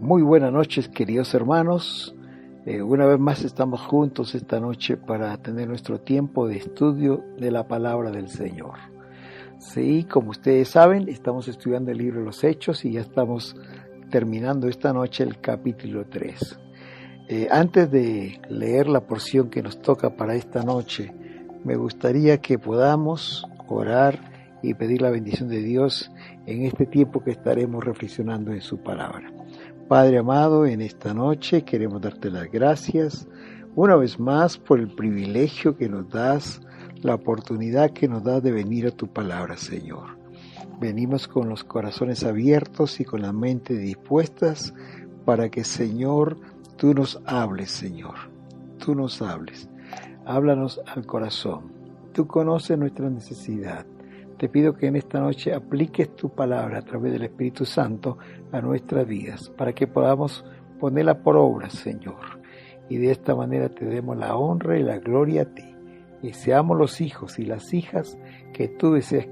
Muy buenas noches, queridos hermanos. Una vez más estamos juntos esta noche para tener nuestro tiempo de estudio de la palabra del Señor. Sí, como ustedes saben, estamos estudiando el libro de los Hechos y ya estamos terminando esta noche el capítulo 3. Antes de leer la porción que nos toca para esta noche, me gustaría que podamos orar y pedir la bendición de Dios en este tiempo que estaremos reflexionando en su palabra. Padre amado, en esta noche queremos darte las gracias una vez más por el privilegio que nos das, la oportunidad que nos das de venir a tu palabra, Señor. Venimos con los corazones abiertos y con la mente dispuestas para que, Señor, tú nos hables, Señor. Tú nos hables. Háblanos al corazón. Tú conoces nuestra necesidad. Te pido que en esta noche apliques tu palabra a través del Espíritu Santo a nuestras vidas, para que podamos ponerla por obra, Señor. Y de esta manera te demos la honra y la gloria a ti. Y seamos los hijos y las hijas que tú deseas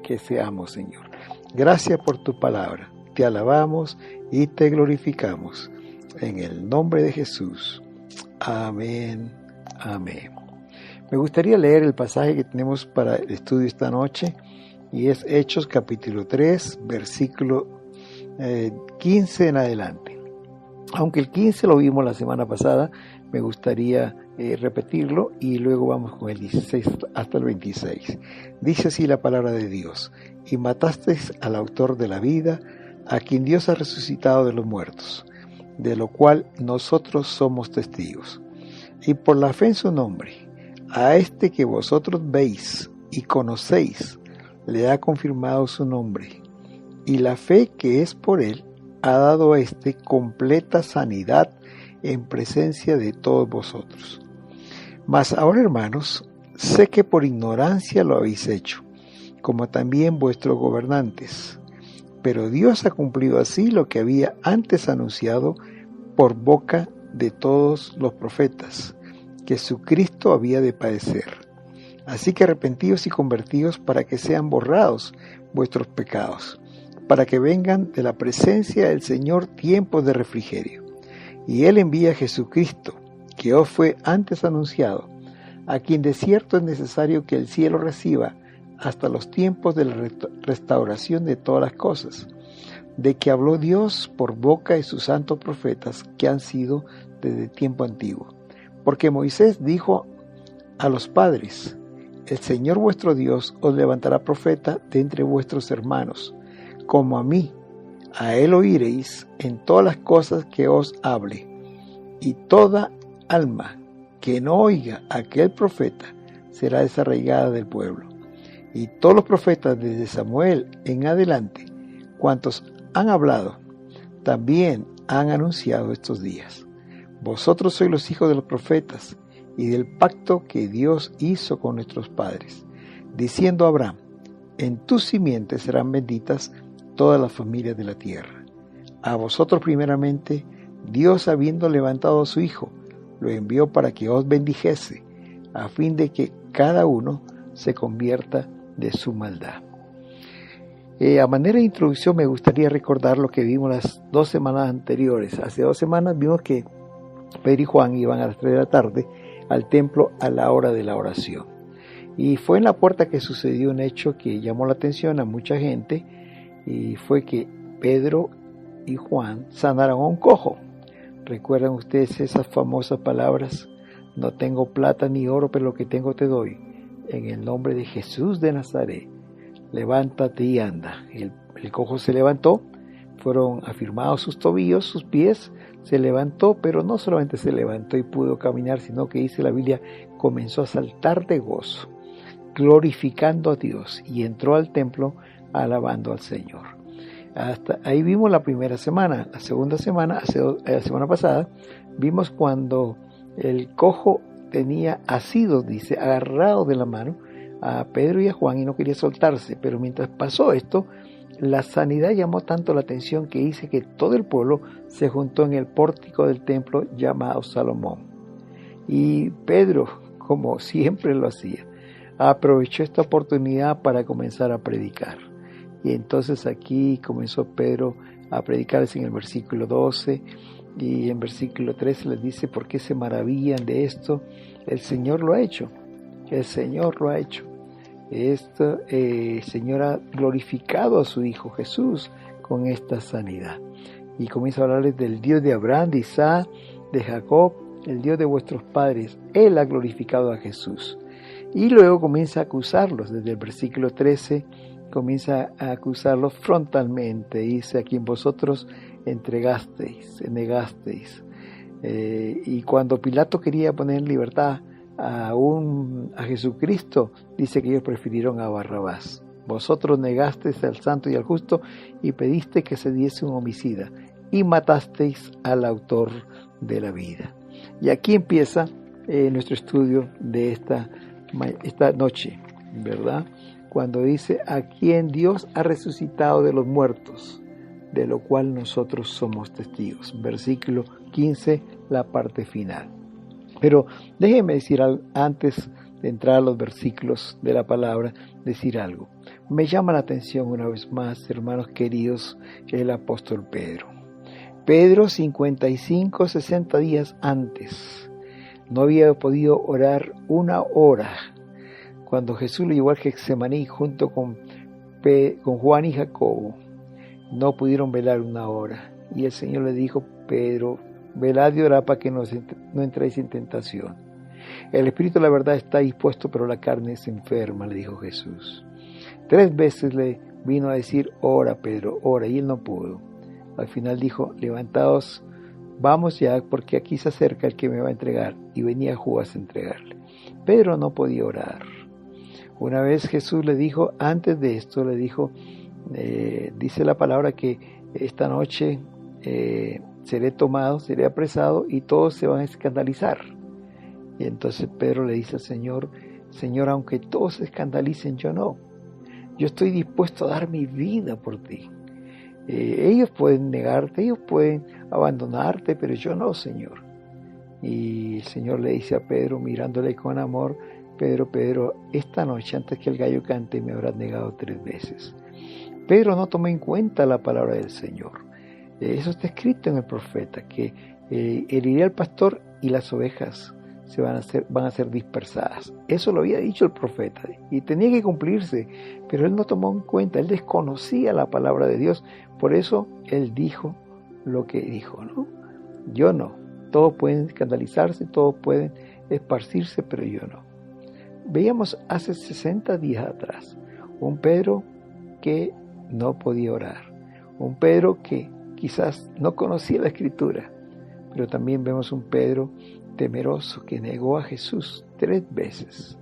que seamos, Señor. Gracias por tu palabra. Te alabamos y te glorificamos. En el nombre de Jesús. Amén. Amén. Me gustaría leer el pasaje que tenemos para el estudio esta noche, y es Hechos capítulo 3, versículo 15 en adelante. Aunque el 15 lo vimos la semana pasada, me gustaría repetirlo y luego vamos con el 16 hasta el 26. Dice así la palabra de Dios: y matasteis al autor de la vida, a quien Dios ha resucitado de los muertos, de lo cual nosotros somos testigos. Y por la fe en su nombre, a este que vosotros veis y conocéis, le ha confirmado su nombre, y la fe que es por él ha dado a este completa sanidad en presencia de todos vosotros. Mas ahora, hermanos, sé que por ignorancia lo habéis hecho, como también vuestros gobernantes, pero Dios ha cumplido así lo que había antes anunciado por boca de todos los profetas, que su Cristo había de padecer. Así que arrepentíos y convertíos para que sean borrados vuestros pecados, para que vengan de la presencia del Señor tiempos de refrigerio. Y Él envía a Jesucristo, que os fue antes anunciado, a quien de cierto es necesario que el cielo reciba hasta los tiempos de la restauración de todas las cosas, de que habló Dios por boca de sus santos profetas que han sido desde tiempo antiguo. Porque Moisés dijo a los padres: el Señor vuestro Dios os levantará profeta de entre vuestros hermanos, como a mí. A él oiréis en todas las cosas que os hable. Y toda alma que no oiga a aquel profeta será desarraigada del pueblo. Y todos los profetas desde Samuel en adelante, cuantos han hablado, también han anunciado estos días. Vosotros sois los hijos de los profetas y del pacto que Dios hizo con nuestros padres, diciendo a Abraham: en tu simiente serán benditas todas las familias de la tierra. A vosotros primeramente, Dios, habiendo levantado a su Hijo, lo envió para que os bendijese, a fin de que cada uno se convierta de su maldad. A manera de introducción, me gustaría recordar lo que vimos las 2 semanas anteriores. Hace 2 semanas vimos que Pedro y Juan iban a las 3 de la tarde al templo a la hora de la oración. Y fue en la puerta que sucedió un hecho que llamó la atención a mucha gente, y fue que Pedro y Juan sanaron a un cojo. ¿Recuerdan ustedes esas famosas palabras? No tengo plata ni oro, pero lo que tengo te doy. En el nombre de Jesús de Nazaret, levántate y anda. El cojo se levantó, fueron afirmados sus tobillos, sus pies, se levantó, pero no solamente se levantó y pudo caminar, sino que, dice la Biblia, comenzó a saltar de gozo, glorificando a Dios, y entró al templo alabando al Señor. Hasta ahí vimos la primera semana. La segunda semana, la semana pasada, vimos cuando el cojo tenía asido, dice, agarrado de la mano a Pedro y a Juan y no quería soltarse, pero mientras pasó esto, la sanidad llamó tanto la atención que dice que todo el pueblo se juntó en el pórtico del templo llamado Salomón. Y Pedro, como siempre lo hacía, aprovechó esta oportunidad para comenzar a predicar. Y entonces aquí comenzó Pedro a predicarles en el versículo 12, y en versículo 13 les dice: ¿por qué se maravillan de esto? El Señor lo ha hecho. El Señor lo ha hecho. El Señor ha glorificado a su Hijo Jesús con esta sanidad. Y comienza a hablarles del Dios de Abraham, de Isaac, de Jacob, el Dios de vuestros padres. Él ha glorificado a Jesús. Y luego comienza a acusarlos. Desde el versículo 13 comienza a acusarlos frontalmente. Dice: a quien vosotros entregasteis, negasteis. Y cuando Pilato quería poner en libertad a Jesucristo, dice que ellos prefirieron a Barrabás. Vosotros negasteis al santo y al justo y pediste que se diese un homicida y matasteis al autor de la vida. Y aquí empieza nuestro estudio de esta noche, ¿verdad? Cuando dice: a quien Dios ha resucitado de los muertos, de lo cual nosotros somos testigos. Versículo 15, la parte final. Pero déjenme decir algo, antes de entrar a los versículos de la palabra, decir algo. Me llama la atención una vez más, hermanos queridos, el apóstol Pedro. Pedro, 55, 60 días antes, no había podido orar una hora. Cuando Jesús lo llevó al Getsemaní junto con Juan y Jacobo, no pudieron velar una hora. Y el Señor le dijo: Pedro, velad y orad para que no entréis en tentación. El espíritu, la verdad, está dispuesto, pero la carne es enferma, le dijo Jesús. 3 veces le vino a decir: ora, Pedro, ora, y él no pudo. Al final dijo: levantaos, vamos ya, porque aquí se acerca el que me va a entregar. Y venía Judas a entregarle. Pedro no podía orar. Una vez Jesús le dijo, antes de esto le dijo, dice la palabra que esta noche seré tomado, seré apresado y todos se van a escandalizar. Y entonces Pedro le dice al Señor: Señor, aunque todos se escandalicen, yo no. Yo estoy dispuesto a dar mi vida por ti. Ellos pueden negarte, ellos pueden abandonarte, pero yo no, Señor. Y el Señor le dice a Pedro, mirándole con amor: Pedro, esta noche, antes que el gallo cante, me habrás negado 3 veces. Pedro no tomó en cuenta la palabra del Señor. Eso está escrito en el profeta, que heriré al pastor y las ovejas van a ser dispersadas. Eso lo había dicho el profeta y tenía que cumplirse, pero él no tomó en cuenta, él desconocía la palabra de Dios. Por eso él dijo lo que dijo, ¿no? Yo no. Todos pueden escandalizarse, todos pueden esparcirse, pero yo no. Veíamos hace 60 días atrás un Pedro que no podía orar, un Pedro que quizás no conocía la Escritura, pero también vemos un Pedro temeroso que negó a Jesús 3 veces.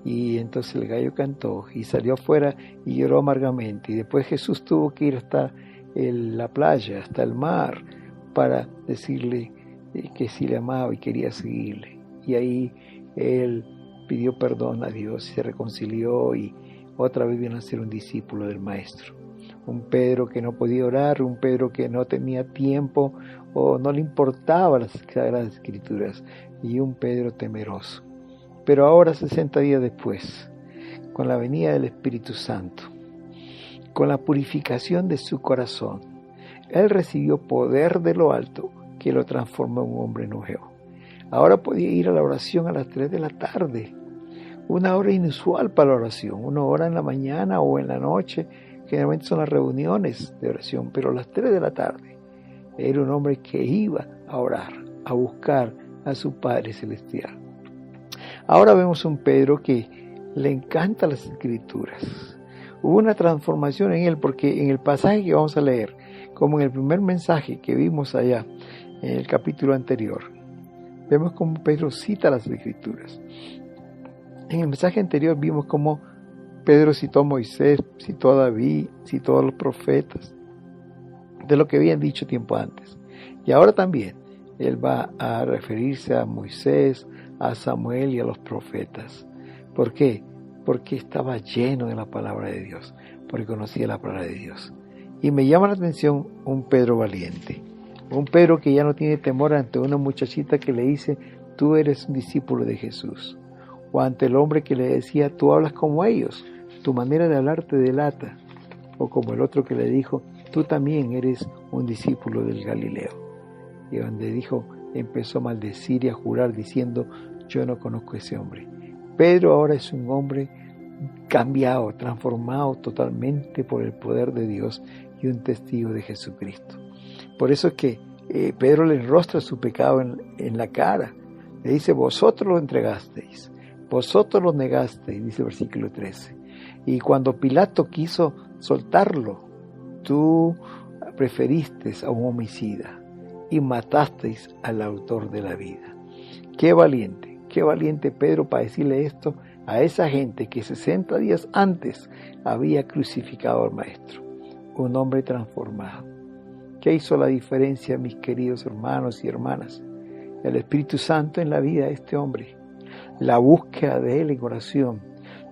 Y entonces el gallo cantó y salió afuera y lloró amargamente. Y después Jesús tuvo que ir hasta la playa, hasta el mar, para decirle que sí le amaba y quería seguirle. Y ahí él pidió perdón a Dios y se reconcilió y otra vez vino a ser un discípulo del Maestro. Un Pedro que no podía orar, un Pedro que no tenía tiempo o no le importaba las Sagradas Escrituras, y un Pedro temeroso. Pero ahora, 60 días después, con la venida del Espíritu Santo, con la purificación de su corazón, él recibió poder de lo alto que lo transformó en un hombre nuevo. Ahora podía ir a la oración a las 3 de la tarde, una hora inusual para la oración, 1 hora en la mañana o en la noche. Generalmente son las reuniones de oración, pero a las 3 de la tarde era un hombre que iba a orar, a buscar a su Padre Celestial. Ahora vemos un Pedro que le encantan las Escrituras. Hubo una transformación en él, porque en el pasaje que vamos a leer, como en el primer mensaje que vimos allá, en el capítulo anterior, vemos cómo Pedro cita las Escrituras. En el mensaje anterior vimos cómo Pedro citó a Moisés, citó a David, citó a los profetas, de lo que habían dicho tiempo antes. Y ahora también él va a referirse a Moisés, a Samuel y a los profetas. ¿Por qué? Porque estaba lleno de la palabra de Dios, porque conocía la palabra de Dios. Y me llama la atención un Pedro valiente, un Pedro que ya no tiene temor ante una muchachita que le dice: tú eres un discípulo de Jesús, o ante el hombre que le decía: tú hablas como ellos, tu manera de hablar te delata. o como el otro que le dijo, tú también eres un discípulo del Galileo. Y donde dijo, empezó a maldecir y a jurar diciendo, yo no conozco a ese hombre. Pedro ahora es un hombre cambiado, transformado totalmente por el poder de Dios y un testigo de Jesucristo. Por eso es que Pedro le enrostra su pecado en la cara. Le dice, vosotros lo entregasteis, vosotros lo negasteis, dice el versículo 13. Y cuando Pilato quiso soltarlo, tú preferiste a un homicida y matasteis al autor de la vida. Qué valiente Pedro para decirle esto a esa gente que 60 días antes había crucificado al Maestro, un hombre transformado. ¿Qué hizo la diferencia, mis queridos hermanos y hermanas? El Espíritu Santo en la vida de este hombre, la búsqueda de Él en oración,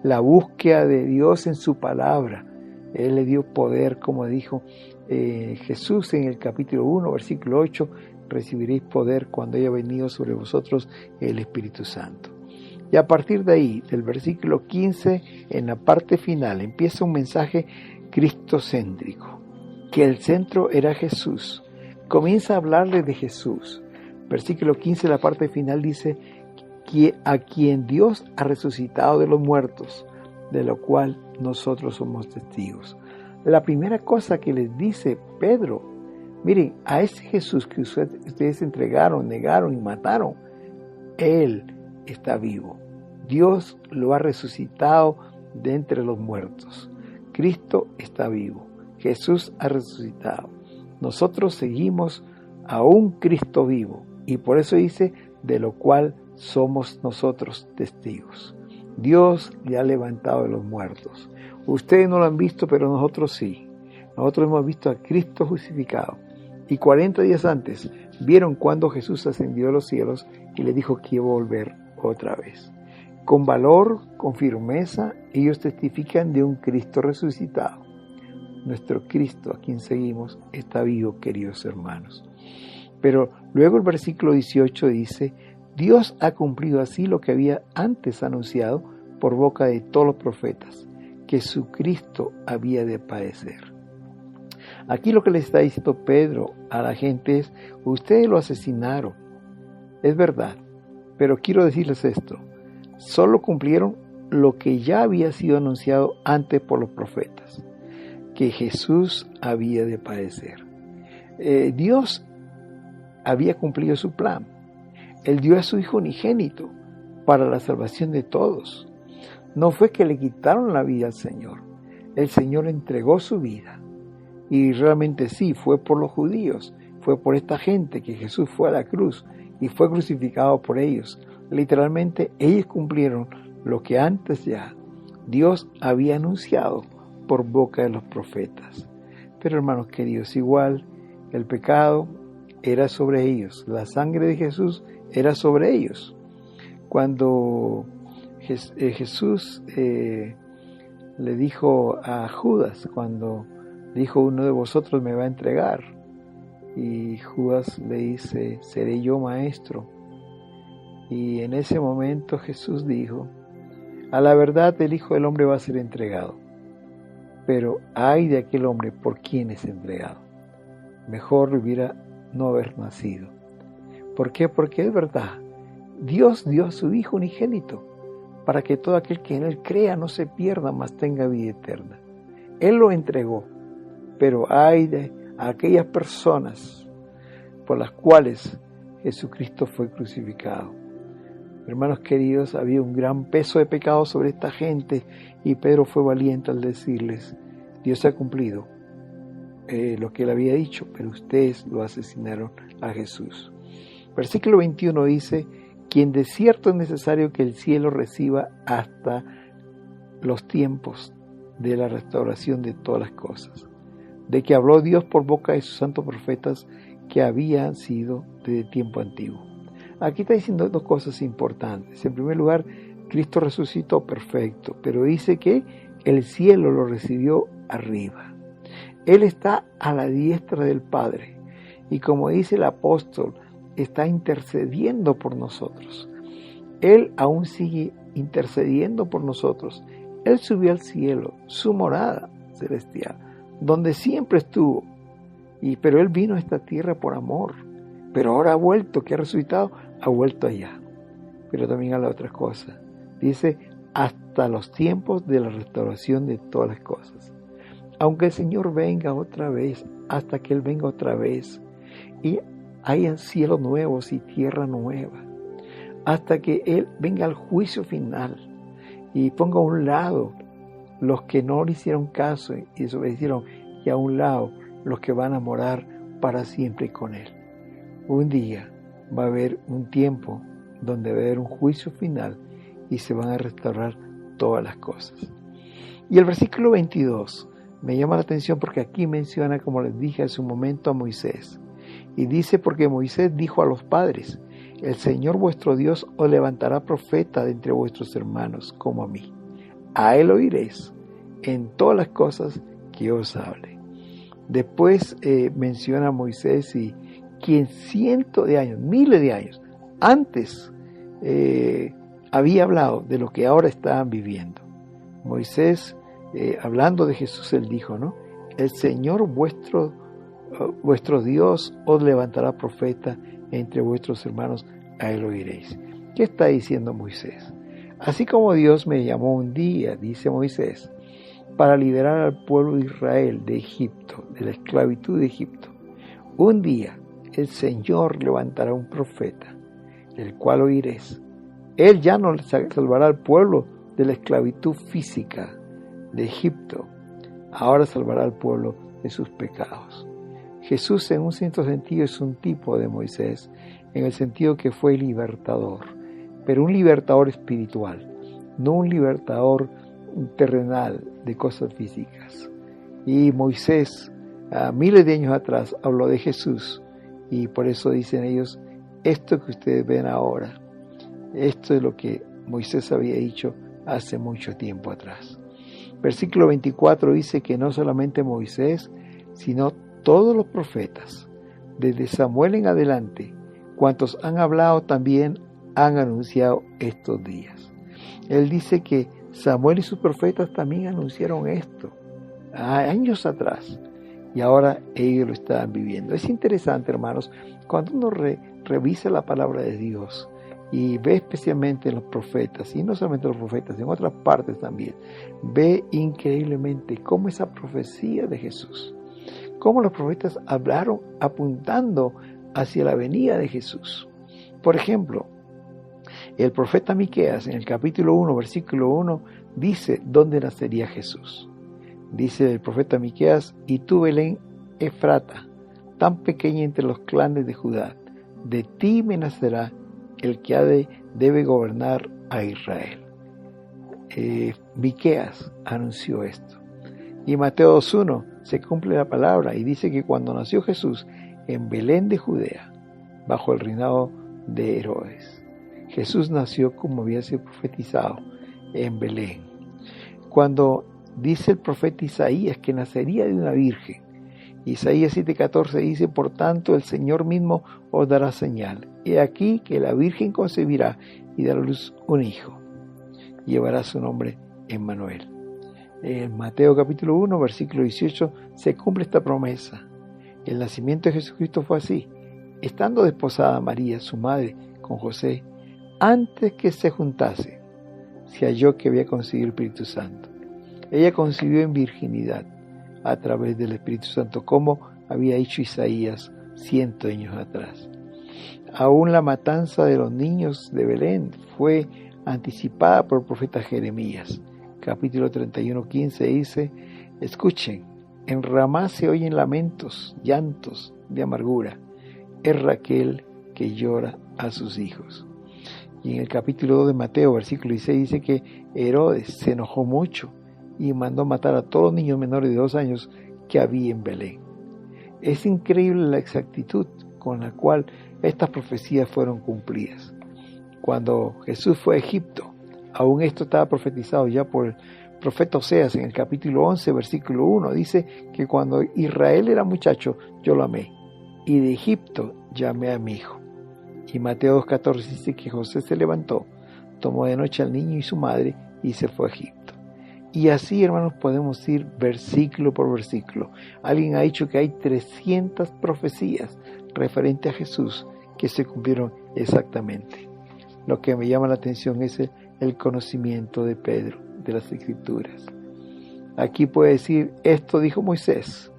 la búsqueda de Dios en su palabra. Él le dio poder, como dijo Jesús en el capítulo 1, versículo 8, recibiréis poder cuando haya venido sobre vosotros el Espíritu Santo. Y a partir de ahí, del versículo 15, en la parte final, empieza un mensaje cristocéntrico, que el centro era Jesús. Comienza a hablarle de Jesús. Versículo 15, la parte final dice, a quien Dios ha resucitado de los muertos, de lo cual nosotros somos testigos. La primera cosa que les dice Pedro, miren, a ese Jesús que ustedes entregaron, negaron y mataron, Él está vivo. Dios lo ha resucitado de entre los muertos. Cristo está vivo. Jesús ha resucitado. Nosotros seguimos a un Cristo vivo. Y por eso dice, de lo cual somos nosotros testigos. Dios le ha levantado de los muertos. Ustedes no lo han visto, pero nosotros sí. Nosotros hemos visto a Cristo crucificado. Y 40 días antes vieron cuando Jesús ascendió a los cielos y le dijo que iba a volver otra vez. Con valor, con firmeza, ellos testifican de un Cristo resucitado. Nuestro Cristo, a quien seguimos, está vivo, queridos hermanos. Pero luego el versículo 18 dice, Dios ha cumplido así lo que había antes anunciado por boca de todos los profetas, que su Cristo había de padecer. Aquí lo que le está diciendo Pedro a la gente es, ustedes lo asesinaron, es verdad, pero quiero decirles esto, solo cumplieron lo que ya había sido anunciado antes por los profetas, que Jesús había de padecer. Dios había cumplido su plan. Él dio a su Hijo unigénito para la salvación de todos. No fue que le quitaron la vida al Señor. El Señor entregó su vida. Y realmente sí, fue por los judíos, fue por esta gente que Jesús fue a la cruz y fue crucificado por ellos. Literalmente ellos cumplieron lo que antes ya Dios había anunciado por boca de los profetas. Pero hermanos queridos, igual el pecado era sobre ellos, la sangre de Jesús era sobre ellos. Cuando Jesús le dijo a Judas, cuando dijo uno de vosotros me va a entregar, y Judas le dice, seré yo maestro. Y en ese momento Jesús dijo, a la verdad el Hijo del Hombre va a ser entregado, pero ay de aquel hombre por quien es entregado. Mejor hubiera no haber nacido. ¿Por qué? Porque es verdad, Dios dio a su Hijo unigénito para que todo aquel que en Él crea no se pierda, mas tenga vida eterna. Él lo entregó, pero ay de aquellas personas por las cuales Jesucristo fue crucificado. Hermanos queridos, había un gran peso de pecado sobre esta gente y Pedro fue valiente al decirles, Dios ha cumplido lo que él había dicho, pero ustedes lo asesinaron a Jesús. Versículo 21 dice, quien de cierto es necesario que el cielo reciba hasta los tiempos de la restauración de todas las cosas, de que habló Dios por boca de sus santos profetas que habían sido desde tiempo antiguo. Aquí está diciendo dos cosas importantes. En primer lugar, Cristo resucitó perfecto, pero dice que el cielo lo recibió arriba. Él está a la diestra del Padre y como dice el apóstol, está intercediendo por nosotros. Él aún sigue intercediendo por nosotros. Él subió al cielo, su morada celestial, donde siempre estuvo. Pero Él vino a esta tierra por amor. Pero ahora ha vuelto, que ha resucitado, ha vuelto allá. Pero también a la otra cosa. Dice, hasta los tiempos de la restauración de todas las cosas. Aunque el Señor venga otra vez, hasta que Él venga otra vez, y hayan cielos nuevos y tierra nueva, hasta que Él venga al juicio final y ponga a un lado los que no le hicieron caso y desobedecieron, y a un lado los que van a morar para siempre con Él. Un día va a haber un tiempo donde va a haber un juicio final y se van a restaurar todas las cosas. Y el versículo 22 me llama la atención porque aquí menciona, como les dije hace un momento, a Moisés. Y dice, porque Moisés dijo a los padres, el Señor vuestro Dios os levantará profeta de entre vuestros hermanos, como a mí. A Él oiréis en todas las cosas que os hable. Después menciona a Moisés y quien cientos de años, miles de años antes había hablado de lo que ahora estaban viviendo. Moisés, hablando de Jesús, él dijo, ¿no? El Señor vuestro Dios os levantará profeta entre vuestros hermanos, a Él oiréis. ¿Qué está diciendo Moisés? Así como Dios me llamó un día, dice Moisés, para liberar al pueblo de Israel de Egipto, de la esclavitud de Egipto, un día el Señor levantará un profeta, el cual oiréis. Él ya no salvará al pueblo de la esclavitud física de Egipto, ahora salvará al pueblo de sus pecados. Jesús, en un cierto sentido, es un tipo de Moisés, en el sentido que fue libertador, pero un libertador espiritual, no un libertador terrenal de cosas físicas. Y Moisés, miles de años atrás, habló de Jesús, y por eso dicen ellos, esto que ustedes ven ahora, esto es lo que Moisés había dicho hace mucho tiempo atrás. Versículo 24 dice que no solamente Moisés, sino todos los profetas, desde Samuel en adelante, cuantos han hablado también han anunciado estos días. Él dice que Samuel y sus profetas también anunciaron esto años atrás, y ahora ellos lo estaban viviendo. Es interesante, hermanos, cuando uno revisa la palabra de Dios y ve especialmente en los profetas, y no solamente los profetas, en otras partes también, ve increíblemente cómo esa profecía de Jesús, cómo los profetas hablaron apuntando hacia la venida de Jesús. Por ejemplo, el profeta Miqueas en el capítulo 1, versículo 1, dice dónde nacería Jesús. Dice el profeta Miqueas, y tú, Belén Efrata, tan pequeña entre los clanes de Judá, de ti me nacerá el que debe gobernar a Israel. Miqueas anunció esto. Y Mateo 2:1 se cumple la palabra y dice que cuando nació Jesús en Belén de Judea, bajo el reinado de Herodes, Jesús nació como había sido profetizado en Belén. Cuando dice el profeta Isaías que nacería de una virgen, Isaías 7:14 dice, por tanto el Señor mismo os dará señal. He aquí que la virgen concebirá y dará a luz un hijo. Llevará su nombre Emmanuel. En Mateo capítulo 1, versículo 18, se cumple esta promesa. El nacimiento de Jesucristo fue así. Estando desposada María, su madre, con José, antes que se juntase, se halló que había concebido el Espíritu Santo. Ella concibió en virginidad a través del Espíritu Santo, como había dicho Isaías 100 años atrás. Aún la matanza de los niños de Belén fue anticipada por el profeta Jeremías. Capítulo 31:15 dice, escuchen, en Ramá se oyen lamentos, llantos de amargura. Es Raquel que llora a sus hijos. Y en el capítulo 2 de Mateo, versículo 16, dice que Herodes se enojó mucho y mandó matar a todos los niños menores de 2 años que había en Belén. Es increíble la exactitud con la cual estas profecías fueron cumplidas. Cuando Jesús fue a Egipto, aún esto estaba profetizado ya por el profeta Oseas en el capítulo 11, versículo 1. Dice que cuando Israel era muchacho, yo lo amé, y de Egipto llamé a mi hijo. Y Mateo 2:14 dice que José se levantó, tomó de noche al niño y su madre y se fue a Egipto. Y así, hermanos, podemos ir versículo por versículo. Alguien ha dicho que hay 300 profecías referentes a Jesús que se cumplieron exactamente. Lo que me llama la atención es el conocimiento de Pedro de las Escrituras. Aquí puede decir, esto dijo Moisés,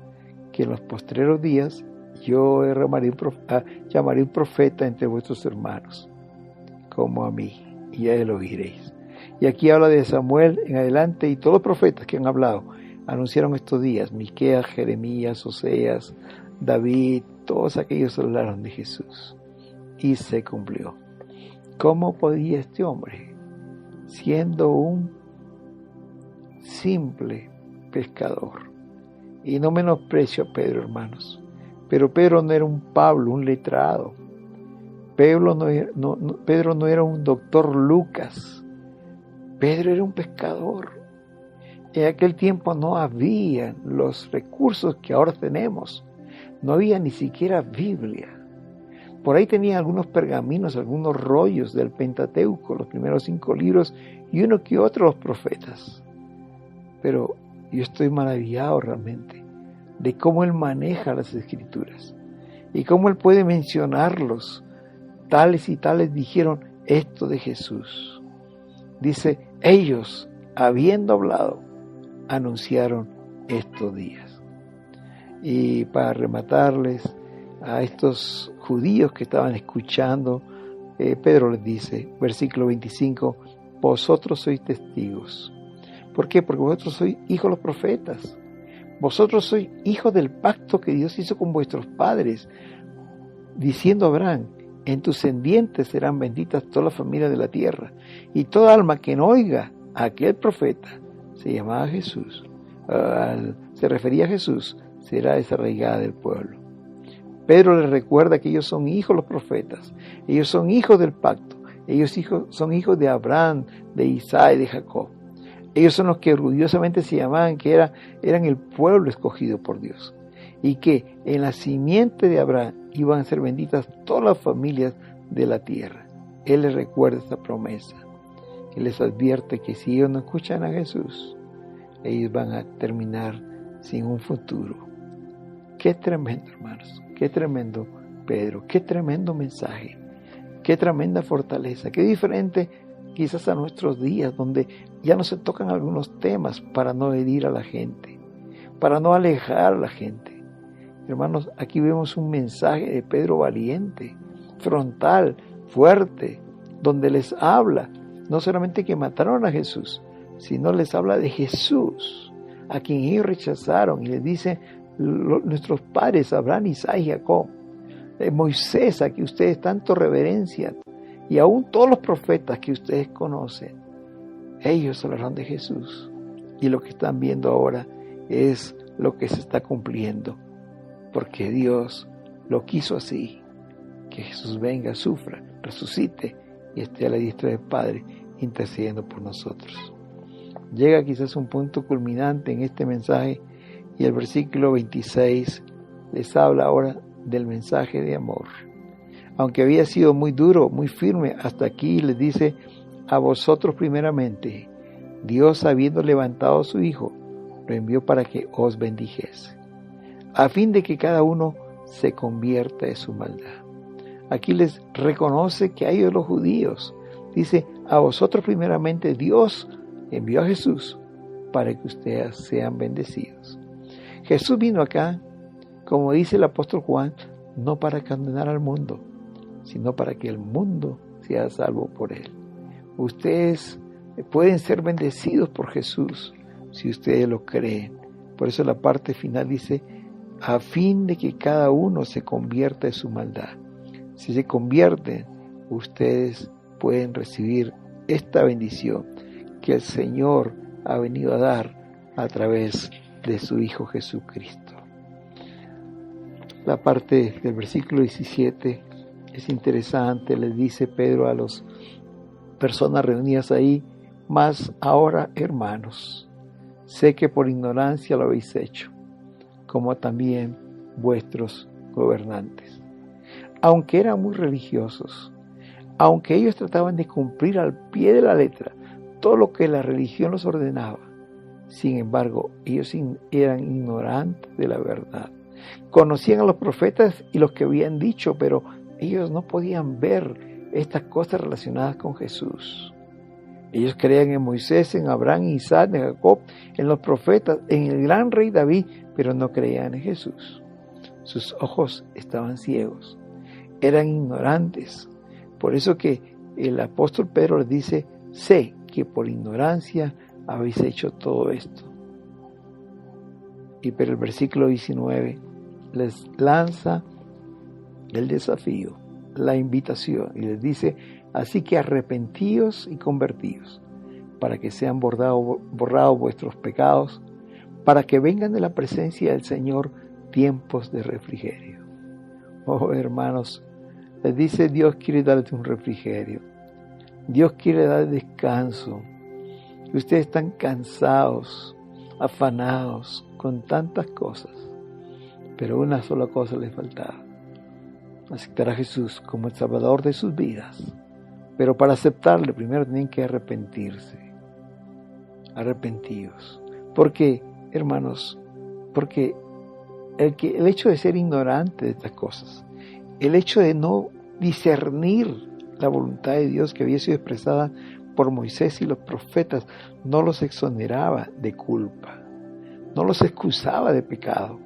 que en los postreros días yo llamaré un profeta entre vuestros hermanos, como a mí, y a él oiréis. Y aquí habla de Samuel en adelante, y todos los profetas que han hablado anunciaron estos días, Miqueas, Jeremías, Oseas, David, todos aquellos hablaron de Jesús. Y se cumplió. ¿Cómo podía este hombre, siendo un simple pescador? Y no menosprecio a Pedro, hermanos, pero Pedro no era un Pablo, un letrado. Pedro no era un doctor Lucas. Pedro era un pescador. En aquel tiempo no había los recursos que ahora tenemos. No había ni siquiera Biblia. Por ahí tenían algunos pergaminos, algunos rollos del Pentateuco, los primeros 5 libros, y uno que otro los profetas. Pero yo estoy maravillado realmente de cómo él maneja las Escrituras y cómo él puede mencionarlos. Tales y tales dijeron esto de Jesús. Dice, ellos, habiendo hablado, anunciaron estos días. Y para rematarles a estos judíos que estaban escuchando, Pedro les dice, versículo 25, vosotros sois testigos. ¿Por qué? Porque vosotros sois hijos de los profetas. Vosotros sois hijos del pacto que Dios hizo con vuestros padres, diciendo a Abraham, en tus descendientes serán benditas todas las familias de la tierra. Y toda alma que no oiga a aquel profeta, se llamaba Jesús, se refería a Jesús, será desarraigada del pueblo. Pedro les recuerda que ellos son hijos de los profetas, ellos son hijos del pacto, ellos son hijos de Abraham, de Isaac y de Jacob. Ellos son los que orgullosamente se llamaban que eran el pueblo escogido por Dios, y que en la simiente de Abraham iban a ser benditas todas las familias de la tierra. Él les recuerda esta promesa. Él les advierte que si ellos no escuchan a Jesús, ellos van a terminar sin un futuro. Qué tremendo, hermanos, qué tremendo Pedro, qué tremendo mensaje, qué tremenda fortaleza, qué diferente quizás a nuestros días, donde ya no se tocan algunos temas para no herir a la gente, para no alejar a la gente. Hermanos, aquí vemos un mensaje de Pedro valiente, frontal, fuerte, donde les habla, no solamente que mataron a Jesús, sino les habla de Jesús, a quien ellos rechazaron, y les dice, nuestros padres, Abraham, Isaac y Jacob, Moisés, a que ustedes tanto reverencian, y aún todos los profetas que ustedes conocen, ellos hablaron de Jesús, y lo que están viendo ahora es lo que se está cumpliendo, porque Dios lo quiso así, que Jesús venga, sufra, resucite y esté a la diestra del Padre intercediendo por nosotros. Llega quizás un punto culminante en este mensaje y el versículo 26 les habla ahora del mensaje de amor. Aunque había sido muy duro, muy firme, hasta aquí les dice, a vosotros primeramente, Dios habiendo levantado a su Hijo, lo envió para que os bendijese, a fin de que cada uno se convierta de su maldad. Aquí les reconoce que a ellos los judíos, dice, a vosotros primeramente Dios envió a Jesús para que ustedes sean bendecidos. Jesús vino acá, como dice el apóstol Juan, no para condenar al mundo, sino para que el mundo sea salvo por él. Ustedes pueden ser bendecidos por Jesús si ustedes lo creen. Por eso la parte final dice, a fin de que cada uno se convierta de su maldad. Si se convierten, ustedes pueden recibir esta bendición que el Señor ha venido a dar a través de su Hijo Jesucristo. La parte del versículo 17 es interesante. Les dice Pedro a las personas reunidas ahí, mas ahora, hermanos, sé que por ignorancia lo habéis hecho, como también vuestros gobernantes. Aunque eran muy religiosos, aunque ellos trataban de cumplir al pie de la letra todo lo que la religión los ordenaba, Sin embargo, ellos eran ignorantes de la verdad. Conocían a los profetas y los que habían dicho, pero ellos no podían ver estas cosas relacionadas con Jesús. Ellos creían en Moisés, en Abraham, en Isaac, en Jacob, en los profetas, en el gran rey David, pero no creían en Jesús. Sus ojos estaban ciegos, eran ignorantes. Por eso que el apóstol Pedro les dice: sé que por ignorancia habéis hecho todo esto. Pero el versículo 19 les lanza el desafío, la invitación, y les dice: así que arrepentíos y convertíos, para que sean borrados vuestros pecados, para que vengan de la presencia del Señor tiempos de refrigerio. Oh, hermanos, les dice: Dios quiere darte un refrigerio. Dios quiere dar descanso. Ustedes están cansados, afanados con tantas cosas, pero una sola cosa les faltaba: aceptar a Jesús como el Salvador de sus vidas. Pero para aceptarle, primero tienen que arrepentirse. Arrepentidos. Porque, hermanos, porque el hecho de ser ignorante de estas cosas, el hecho de no discernir la voluntad de Dios que había sido expresada por Moisés y los profetas, no los exoneraba de culpa, no los excusaba de pecado.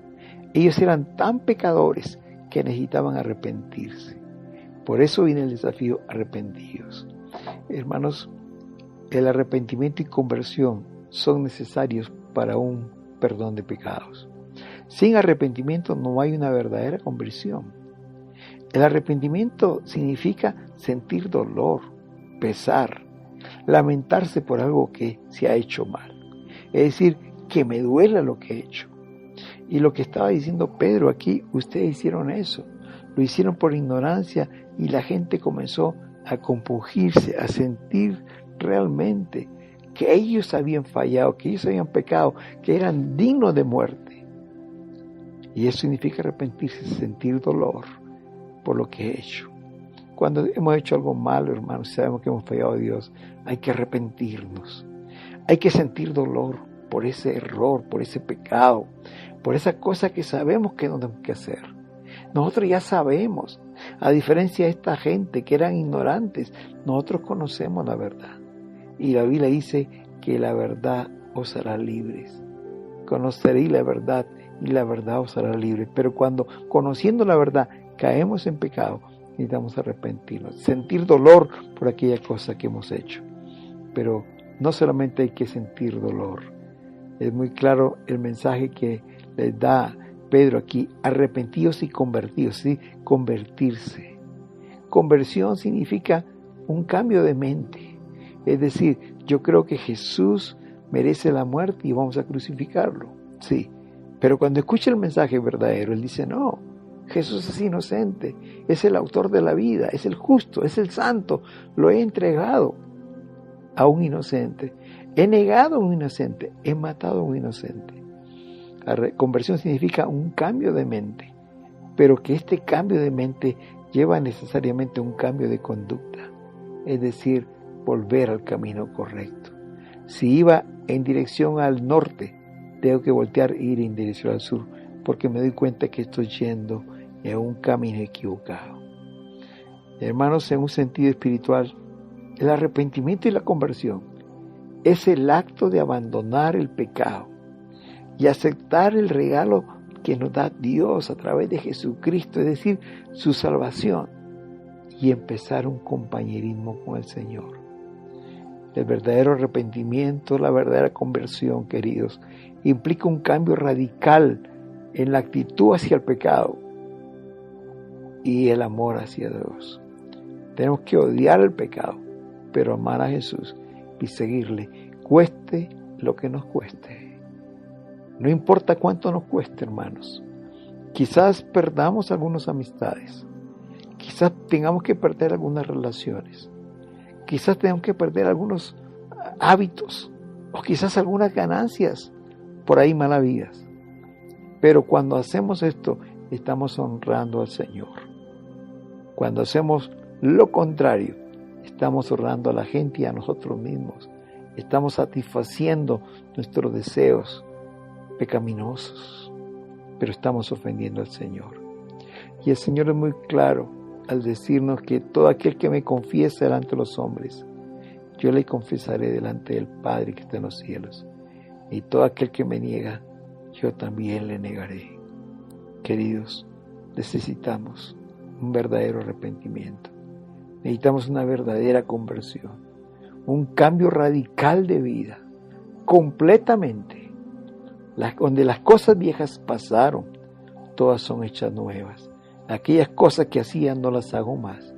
Ellos eran tan pecadores que necesitaban arrepentirse. Por eso viene el desafío: arrepentidos. Hermanos, el arrepentimiento y conversión son necesarios para un perdón de pecados. Sin arrepentimiento no hay una verdadera conversión. El arrepentimiento significa sentir dolor, pesar, lamentarse por algo que se ha hecho mal. Es decir, que me duela lo que he hecho. Y lo que estaba diciendo Pedro aquí: ustedes hicieron eso. Lo hicieron por ignorancia y la gente comenzó a compungirse, a sentir realmente que ellos habían fallado, que ellos habían pecado, que eran dignos de muerte. Y eso significa arrepentirse, sentir dolor por lo que he hecho. Cuando hemos hecho algo malo, hermanos, sabemos que hemos fallado a Dios, hay que arrepentirnos. Hay que sentir dolor por ese error, por ese pecado, por esa cosa que sabemos que no tenemos que hacer. Nosotros ya sabemos, a diferencia de esta gente que eran ignorantes, nosotros conocemos la verdad. Y la Biblia dice que la verdad os hará libres. Conoceréis la verdad y la verdad os hará libres. Pero cuando, conociendo la verdad, caemos en pecado, necesitamos arrepentirnos, sentir dolor por aquella cosa que hemos hecho. Pero no solamente hay que sentir dolor. Es muy claro el mensaje que les da Pedro aquí: arrepentidos y convertidos, ¿sí? Convertirse. Conversión significa un cambio de mente. Es decir, yo creo que Jesús merece la muerte y vamos a crucificarlo. Sí, pero cuando escucha el mensaje verdadero, él dice: no, Jesús es inocente, es el autor de la vida, es el justo, es el santo. Lo he entregado a un inocente, he negado a un inocente, he matado a un inocente. La conversión significa un cambio de mente, pero que este cambio de mente lleva necesariamente un cambio de conducta, es decir, volver al camino correcto. Si iba en dirección al norte, tengo que voltear e ir en dirección al sur, porque me doy cuenta que estoy yendo en un camino equivocado. Hermanos, en un sentido espiritual, el arrepentimiento y la conversión es el acto de abandonar el pecado y aceptar el regalo que nos da Dios a través de Jesucristo, es decir, su salvación, y empezar un compañerismo con el Señor. El verdadero arrepentimiento, la verdadera conversión, queridos, implica un cambio radical en la actitud hacia el pecado y el amor hacia Dios. Tenemos que odiar el pecado, pero amar a Jesús y seguirle, cueste lo que nos cueste. No importa cuánto nos cueste, hermanos. Quizás perdamos algunas amistades. Quizás tengamos que perder algunas relaciones. Quizás tengamos que perder algunos hábitos. O quizás algunas ganancias por ahí mal habidas. Pero cuando hacemos esto, estamos honrando al Señor. Cuando hacemos lo contrario, estamos honrando a la gente y a nosotros mismos. Estamos satisfaciendo nuestros deseos pecaminosos, pero estamos ofendiendo al Señor. Y el Señor es muy claro al decirnos que todo aquel que me confiese delante de los hombres, yo le confesaré delante del Padre que está en los cielos. Y todo aquel que me niega, yo también le negaré. Queridos, necesitamos un verdadero arrepentimiento. Necesitamos una verdadera conversión, un cambio radical de vida, completamente. Donde las cosas viejas pasaron, todas son hechas nuevas. Aquellas cosas que hacía no las hago más.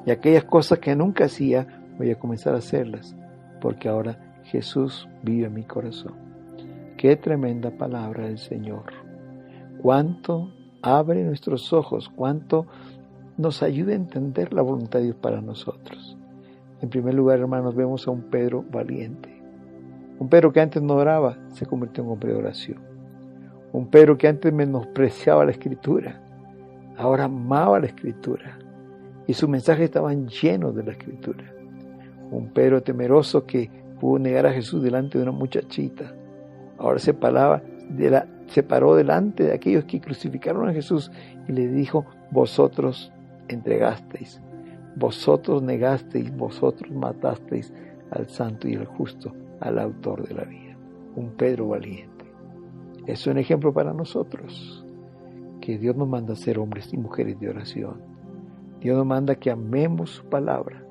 Y aquellas cosas que nunca hacía, voy a comenzar a hacerlas, porque ahora Jesús vive en mi corazón. Qué tremenda palabra del Señor. Cuánto abre nuestros ojos, cuánto nos ayuda a entender la voluntad de Dios para nosotros. En primer lugar, hermanos, vemos a un Pedro valiente. Un Pedro que antes no oraba, se convirtió en hombre de oración. Un Pedro que antes menospreciaba la Escritura, ahora amaba la Escritura. Y sus mensajes estaban llenos de la Escritura. Un Pedro temeroso que pudo negar a Jesús delante de una muchachita. Ahora se paró delante de aquellos que crucificaron a Jesús y le dijo: vosotros entregasteis, vosotros negasteis, vosotros matasteis al santo y al justo, al autor de la vida. Un Pedro valiente. Es un ejemplo para nosotros, que Dios nos manda a ser hombres y mujeres de oración. Dios nos manda que amemos su palabra,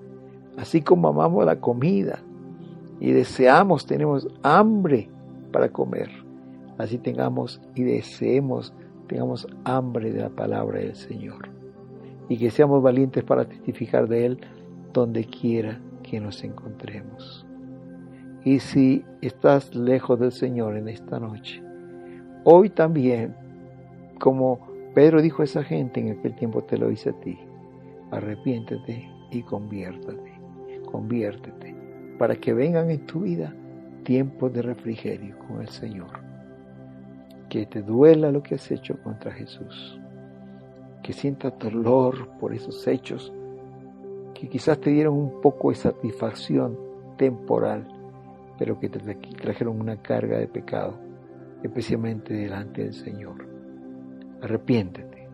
así como amamos la comida y tenemos hambre para comer. Así tengamos hambre de la palabra del Señor. Y que seamos valientes para testificar de Él donde quiera que nos encontremos. Y si estás lejos del Señor en esta noche, hoy también, como Pedro dijo a esa gente en aquel tiempo, te lo dice a ti: arrepiéntete y conviértete, para que vengan en tu vida tiempos de refrigerio con el Señor. Que te duela lo que has hecho contra Jesús, que sientas dolor por esos hechos que quizás te dieron un poco de satisfacción temporal, pero que te trajeron una carga de pecado, especialmente delante del Señor. Arrepiéntete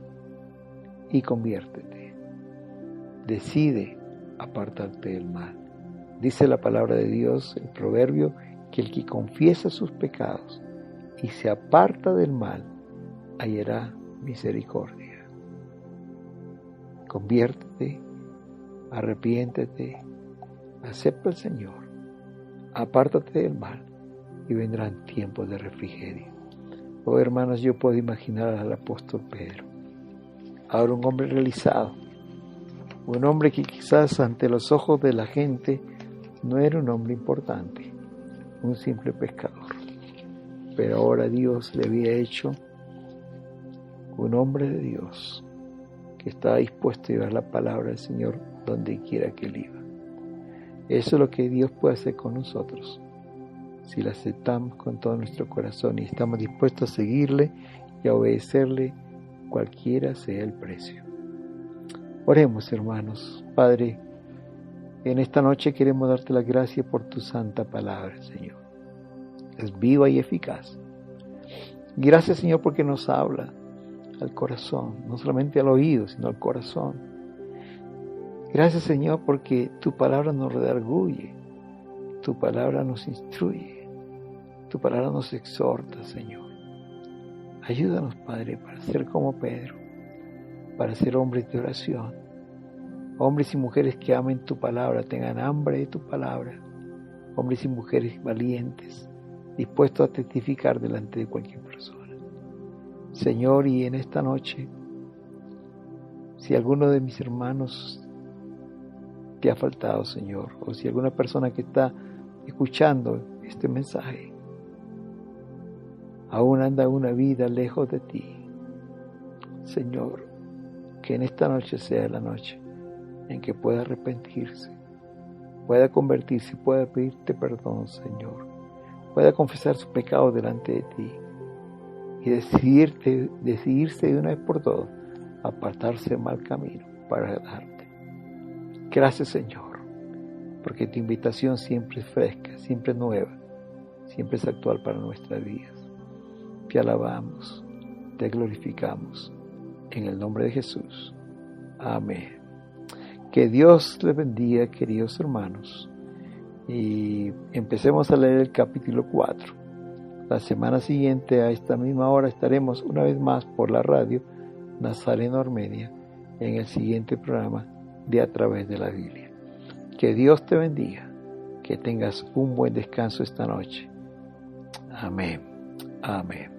y conviértete. Decide apartarte del mal. Dice la palabra de Dios, el proverbio, que el que confiesa sus pecados y se aparta del mal, hallará misericordia. Conviértete, arrepiéntete, acepta al Señor, apártate del mal y vendrán tiempos de refrigerio. Oh, hermanos, yo puedo imaginar al apóstol Pedro, ahora un hombre realizado, un hombre que quizás ante los ojos de la gente no era un hombre importante, un simple pescador, pero ahora Dios le había hecho un hombre de Dios que estaba dispuesto a llevar la palabra del Señor donde quiera que él iba. Eso es lo que Dios puede hacer con nosotros, si la aceptamos con todo nuestro corazón y estamos dispuestos a seguirle y a obedecerle cualquiera sea el precio. Oremos, hermanos. Padre, en esta noche queremos darte las gracias por tu santa palabra, Señor. Es viva y eficaz. Gracias, Señor, porque nos habla al corazón, no solamente al oído, sino al corazón. Gracias, Señor, porque tu palabra nos redarguye, tu palabra nos instruye, tu palabra nos exhorta, Señor. Ayúdanos, Padre, para ser como Pedro, para ser hombres de oración, hombres y mujeres que amen tu palabra, tengan hambre de tu palabra, hombres y mujeres valientes, dispuestos a testificar delante de cualquier persona. Señor, y en esta noche, si alguno de mis hermanos te ha faltado, Señor, o si alguna persona que está escuchando este mensaje aún anda una vida lejos de ti, Señor, que en esta noche sea la noche en que pueda arrepentirse, pueda convertirse, pueda pedirte perdón, Señor, pueda confesar sus pecados delante de ti y decidirse de una vez por todas apartarse del mal camino para agradarte. Gracias, Señor. porque tu invitación siempre es fresca, siempre es nueva, siempre es actual para nuestras vidas. Te alabamos, te glorificamos, en el nombre de Jesús. Amén. Que Dios les bendiga, queridos hermanos, y empecemos a leer el capítulo 4. La semana siguiente, a esta misma hora, estaremos una vez más por la radio Nazareno Armenia en el siguiente programa de A Través de la Biblia. Que Dios te bendiga, que tengas un buen descanso esta noche. Amén. Amén.